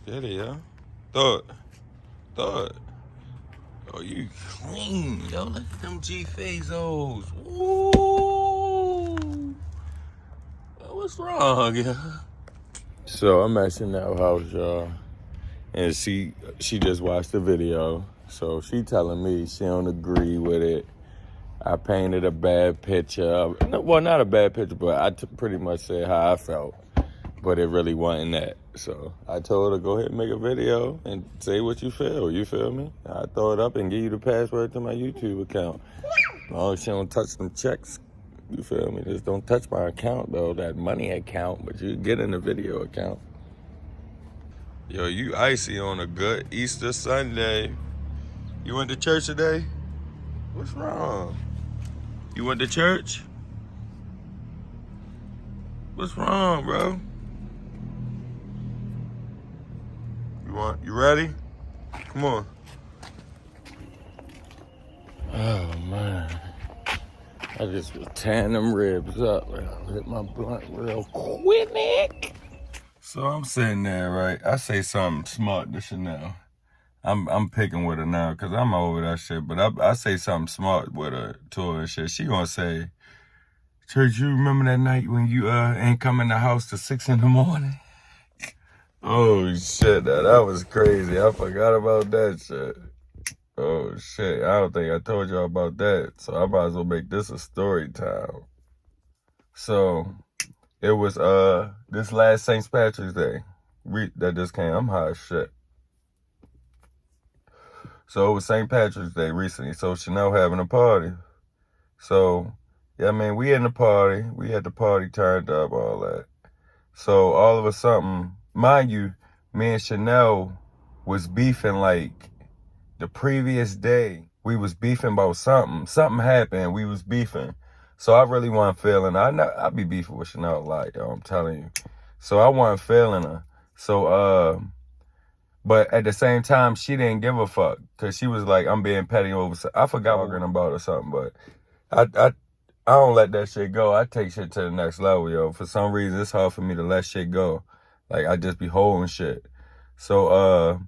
Get it, yeah. Throw it. Throw it. Oh, you clean, yo. Look at them G-Fazos. Ooh. What's wrong, yeah? So I'm at Chanel house, y'all. And she just watched the video. So she telling me she don't agree with it. I painted a bad picture. Well, not a bad picture, but I pretty much said how I felt. But it really wasn't that. So I told her, go ahead and make a video and say what you feel. You feel me? I throw it up and give you the password to my YouTube account. As long as she don't touch them checks, you feel me? Just don't touch my account, though, that money account. But you get in the video account. Yo, you icy on a good Easter Sunday. You went to church today? What's wrong? You went to church? What's wrong, bro? You ready? Come on. Oh, man. I just was tearing them ribs up. I'll hit my blunt real quick. So I'm sitting there, right? I say something smart to Chanel. I'm picking with her now because I'm over that shit. But I say something smart with her to her and shit. She gonna say, Church, you remember that night when you ain't come in the house till 6 in the morning? Oh shit, that was crazy. I forgot about that shit. Oh shit, I don't think I told y'all about that. So I might as well make this a story time. So it was this last St. Patrick's Day that just came. I'm high as shit. So it was St. Patrick's Day recently. So Chanel having a party. So yeah, I mean, we in the party. We had the party turned up, all that. So all of a sudden, mind you, me and Chanel was beefing like the previous day. We was beefing about something. Something happened. We was beefing. So I really wasn't feeling her. I be beefing with Chanel a lot, yo, I'm telling you. So I wasn't feeling her. So, but at the same time, she didn't give a fuck. Cause she was like, I'm being petty over, I forgot what we're talking about or something, but I don't let that shit go. I take shit to the next level, yo. For some reason, it's hard for me to let shit go. Like, I just be holding shit. So,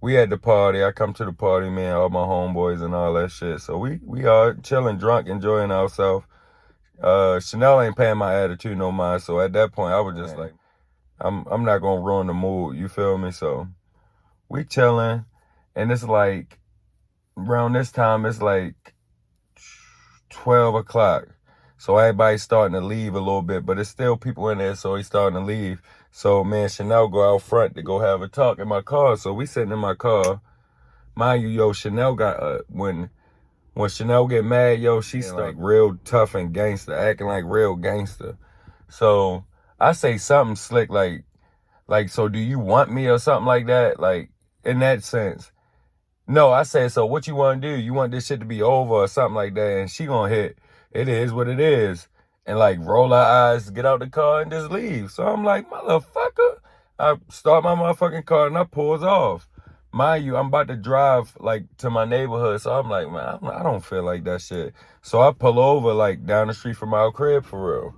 we at the party. I come to the party, man, all my homeboys and all that shit. So we are chilling, drunk, enjoying ourselves. Chanel ain't paying my attitude no mind. So at that point, I was just like, I'm not gonna ruin the mood. You feel me? So we chilling, and it's like around this time, it's like 12 o'clock. So everybody's starting to leave a little bit, but it's still people in there, so he's starting to leave. So me and Chanel go out front to go have a talk in my car. So we sitting in my car. Mind you, yo, Chanel got, when Chanel get mad, yo, she's like real tough and gangster, acting like real gangster. So I say something slick like, so do you want me or something like that? Like, in that sense. No, I said, so what you want to do? You want this shit to be over or something like that? And she gonna hit, it is what it is. And like roll her eyes, get out the car and just leave. So I'm like, motherfucker. I start my motherfucking car and I pulls off. Mind you, I'm about to drive like to my neighborhood. So I'm like, man, I don't feel like that shit. So I pull over like down the street from our crib for real.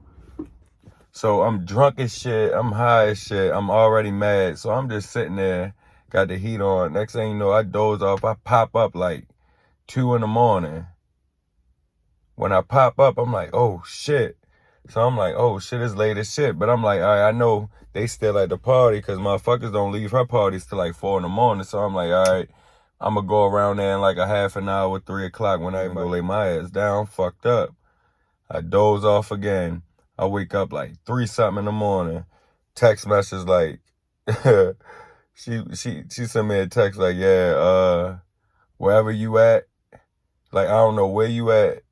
So I'm drunk as shit. I'm high as shit. I'm already mad. So I'm just sitting there. Got the heat on. Next thing you know, I doze off. I pop up like 2 in the morning. When I pop up, I'm like, oh shit. So I'm like, oh shit, it's late as shit. But I'm like, all right, I know they still at the party because motherfuckers don't leave her parties till like 4 in the morning. So I'm like, all right, I'm going to go around there in like a half an hour, 3 o'clock when I even go lay my ass down, fucked up. I doze off again. I wake up like 3 something in the morning. Text message like, She sent me a text like, yeah, wherever you at, like, I don't know where you at,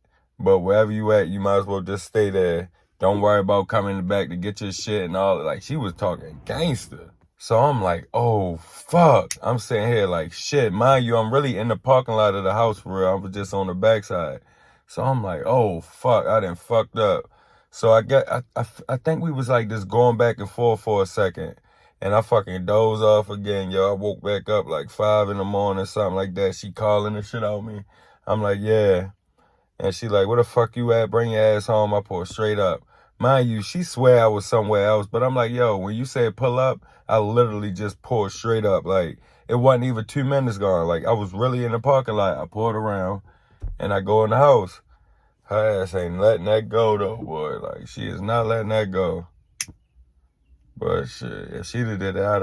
but wherever you at, you might as well just stay there. Don't worry about coming back to get your shit and all. Like, she was talking gangster. So I'm like, oh, fuck. I'm sitting here like, shit. Mind you, I'm really in the parking lot of the house for real. I was just on the backside. So I'm like, oh, fuck. I done fucked up. So I think we was like just going back and forth for a second. And I fucking dozed off again, yo. I woke back up like 5 in the morning, something like that. She calling the shit out of me. I'm like, yeah. And she like, where the fuck you at? Bring your ass home. I pull straight up. Mind you, she swear I was somewhere else, but I'm like, yo, when you said pull up, I literally just pulled straight up. Like, it wasn't even 2 minutes gone. Like, I was really in the parking lot. I pulled around, and I go in the house. Her ass ain't letting that go, though, boy. Like, she is not letting that go. But shit, if she'd have did that, I'd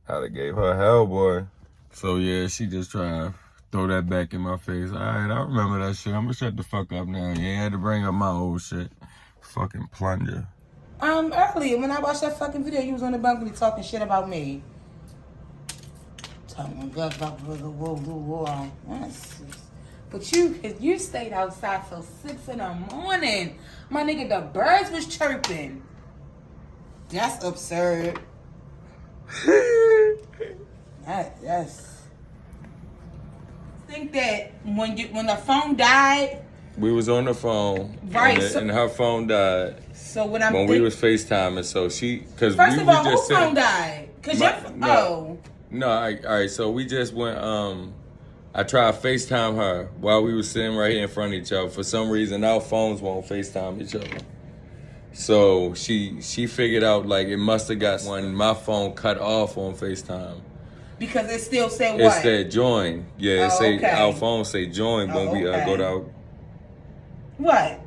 have gave her hell, boy. So, yeah, she just trying to throw that back in my face. All right, I remember that shit. I'm gonna shut the fuck up now. You ain't had to bring up my old shit. Fucking plunger. Earlier, when I watched that fucking video, you was on the balcony talking shit about me. But you stayed outside till 6 in the morning. My nigga, the birds was chirping. That's absurd. That's. Think that when the phone died. We was on the phone, right? And her phone died. So when we was FaceTiming, so cause first we of all, just whose phone died? Cause all right. So we just went. I tried to FaceTime her while we were sitting right here in front of each other. For some reason, our phones won't FaceTime each other. So she figured out like it must have got when my phone cut off on FaceTime. Because it still said what? It said join. Yeah, our phone say join when we go to. What?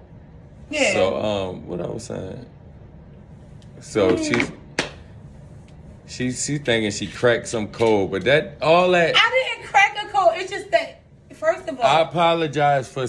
Yeah. So what I was saying. So she's thinking she cracked some code, but all that. I didn't crack a code. It's just that first of all, I apologize for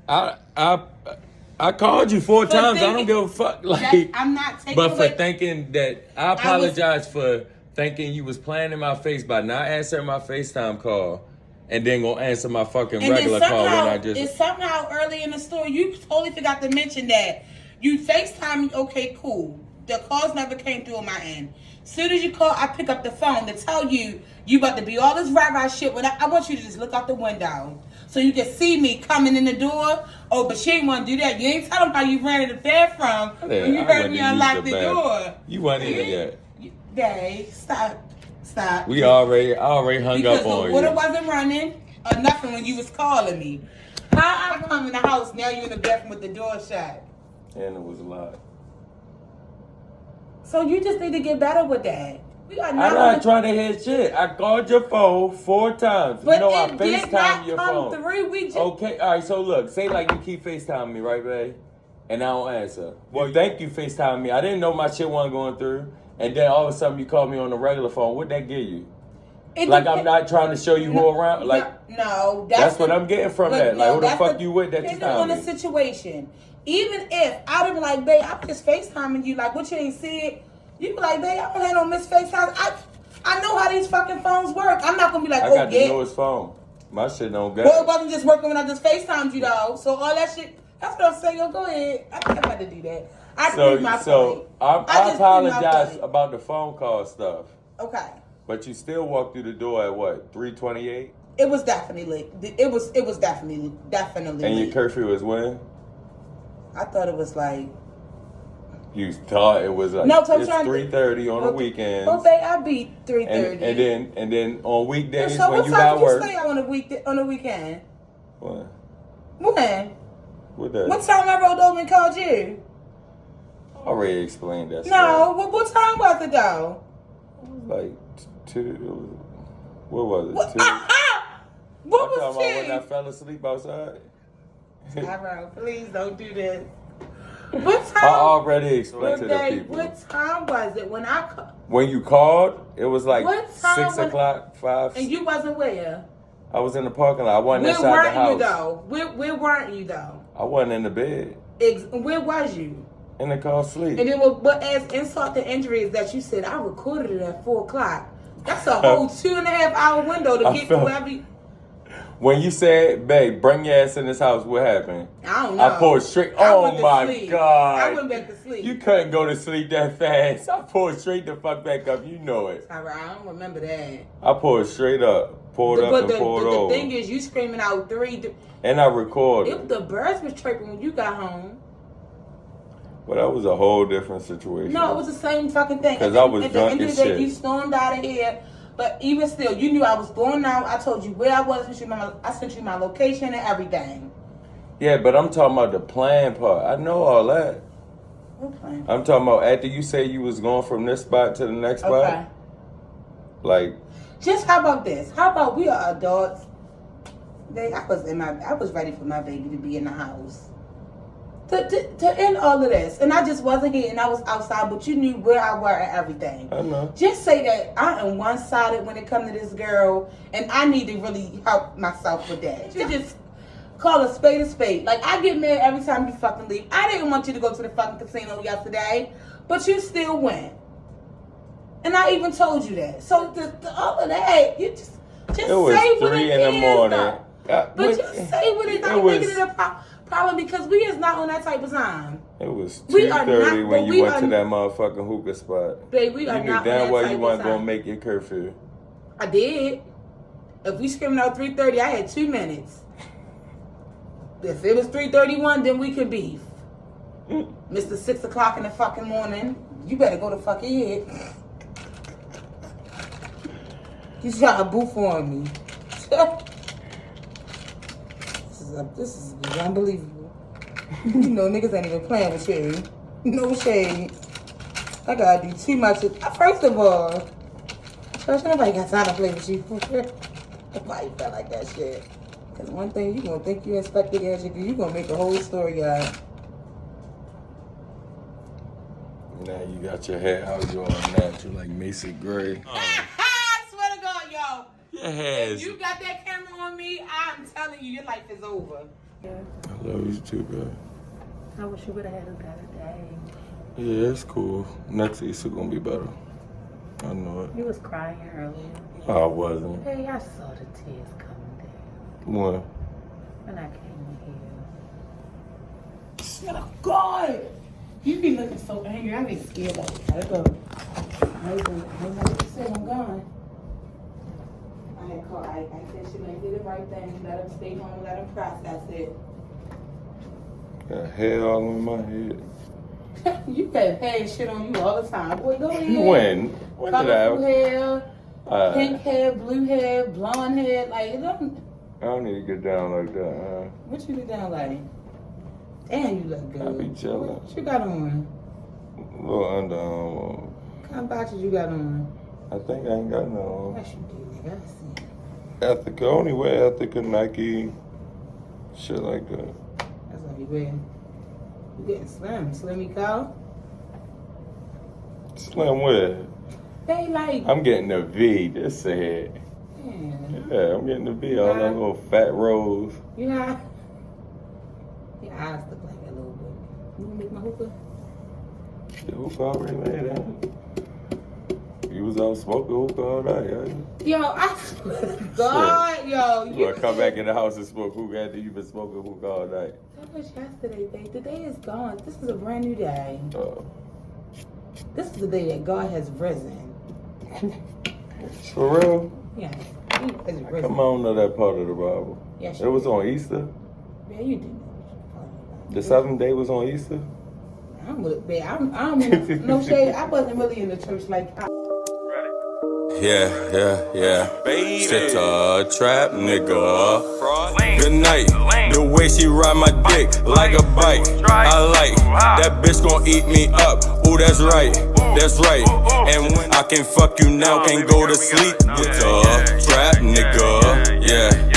I called you 4 times. I don't give a fuck. Like I'm not taking. But for thinking that I apologize for thinking you was playing in my face by not answering my FaceTime call. And then gonna answer my fucking regular call when I just. And somehow early in the story, you totally forgot to mention that you FaceTime me. Okay, cool. The calls never came through on my end. Soon as you call, I pick up the phone to tell you about to be all this rah-rah shit. When I want you to just look out the window so you can see me coming in the door. Oh, but she ain't want to do that. You ain't tell them how you ran to the bathroom when you heard me unlock the door. You wasn't even yet. Babe, stop. I already hung up on you. Because the water wasn't running or nothing when you was calling me. How I come in the house, now you in the bathroom with the door shut. And it was a lot. So you just need to get better with that. I'm not trying to hear shit. I called your phone 4 times. But I FaceTime your phone. Through. Okay, all right, so look. Say like you keep FaceTiming me, right, babe? And I don't answer. Well, thank you FaceTiming me. I didn't know my shit wasn't going through. And then all of a sudden you call me on the regular phone. What'd that give you? I'm not trying to show you who around. No, that's what I'm getting from that. Like, who the fuck you with that you depending on the situation. Even if I'd have been like, babe, I'm just FaceTiming you. Like, what you ain't see it? You be like, babe, I don't have no miss FaceTime. I know how these fucking phones work. I'm not gonna be like, I got the newest phone. My shit don't get. Well, it wasn't just working when I just FaceTimed you though. So all that shit. That's what I'm saying. Yo, go ahead. I think I'm about to do that. I apologize about the phone call stuff. Okay. But you still walked through the door at what? 3:28. It was definitely. It was definitely. And your curfew was when? I thought it was like. You thought it was like it's 3:30 on the weekends. Well, babe, I beat 3:30. And then on weekdays so when you got work. So what time did you stay on the weekend? What? When? What day? What time I rolled over and called you? I already explained that. No, what time was it though? It was like 2. What was it? What, 2. what was 2? When I fell asleep outside. Tyrone, please don't do this. What time? I already explained to the people. What time was it when you called? It was like 6 o'clock, 5. And you wasn't where? I was in the parking lot. I wasn't inside the house. Where weren't you though? I wasn't in the bed. Where was you? In the car sleep. And then, but as insult to injury is that you said I recorded it at 4 o'clock. That's a whole 2.5 hour window to get to wherever. When you said, babe, bring your ass in this house, what happened? I don't know. I pulled straight. Oh my God. I went back to sleep. You couldn't go to sleep that fast. I pulled straight the fuck back up. You know it. I don't remember that. I pulled straight up. Pulled up and pulled over. The thing is, you screaming out 3. And I recorded. If the birds was chirping when you got home. Well, that was a whole different situation. No, it was the same fucking thing. Because I was drunk as shit. You stormed out of here. But even still, you knew I was going out. I told you where I was. I sent you my location and everything. Yeah, but I'm talking about the plan part. I know all that. What plan? I'm talking about after you say you was going from this spot to the next spot. Okay. Like, just how about this? How about we are adults? I was ready for my baby to be in the house. To end all of this. And I just wasn't here and I was outside, but you knew where I were and everything. I know. Just say that I am one-sided when it comes to this girl and I need to really help myself with that. You just call a spade a spade. Like, I get mad every time you fucking leave. I didn't want you to go to the fucking casino yesterday, but you still went. And I even told you that. So all of that, you just it was say what 3 it in the is, morning. but just say what it is. Don't make it a problem because we is not on that type of time. It was We are 2:30 not- when but you we went are- to that motherfucking hookah spot. Babe, we are You knew not on damn that well type you of weren't time. gonna make your curfew. I did. If we screaming out 3:30, I had 2 minutes. If it was 3:31, then we could beef. Mr. 6 o'clock in the fucking morning, you better go to fucking head. You trying to boof on me. This is unbelievable. You know, niggas ain't even playing with you. No shade. I gotta do too much. First of all, nobody got time to play with you. Nobody felt like that shit. Because one thing, you gonna think you Inspector Gadget, you gonna make a whole story out. Now you got your hair how you all natural like Macy Gray. I swear to God, yo. Your hair If you got that camera on me, I'm telling you, your life is over. Yeah. I love you too, girl. I wish you would have had a better day. Yeah, it's cool. Next Easter gonna be better. I know it. You was crying earlier. I wasn't. Hey, I saw the tears coming down When? when I came here. Shut up, God. You be looking so angry. I be scared of it. Gotta go. I said I'm gone. I had called. I said she did the right thing. Let him stay home. Let him process it. Got hair all in my head. You got hair shit on you all the time. Boy, go ahead. When? When did Colorful I? hair, pink hair, blue hair, blonde hair. Like, it don't. I don't need to get down like that, What you do down like? Damn, you look good. I be chilling. What you got on? A little underarm. What kind of boxes you got on? I think I ain't got no Yes, you do, nigga. I see. Ethica. I only wear Ethica, Nike, shit like that. That's what you wear. You getting slim. Slimmy cow? Slim wear. They like. I'm getting the V. This said. Man. Yeah, I'm getting the V. All them little fat rolls. You know? Your eyes look like a little bit. You wanna make my hookah? The hookah already made that. You was out smoking hookah all night, yeah? Yo, I swear to God, yo. You wanna come back in the house and smoke hookah after you been smoking hookah all night? That was yesterday, babe. The day is gone. This is a brand new day. This is the day that God has risen. For real? Yeah. He has risen. Come on to that part of the Bible. Yes, It was on Easter. Yeah, you do. The 7th day was on Easter. I'm no shade. I wasn't really in the church like that. Yeah. Sit a trap nigga. Good night. The way she ride my dick like a bike. I like that bitch gon' eat me up. Ooh, that's right. And when I can fuck you now, can't go to sleep with a trap nigga. Yeah.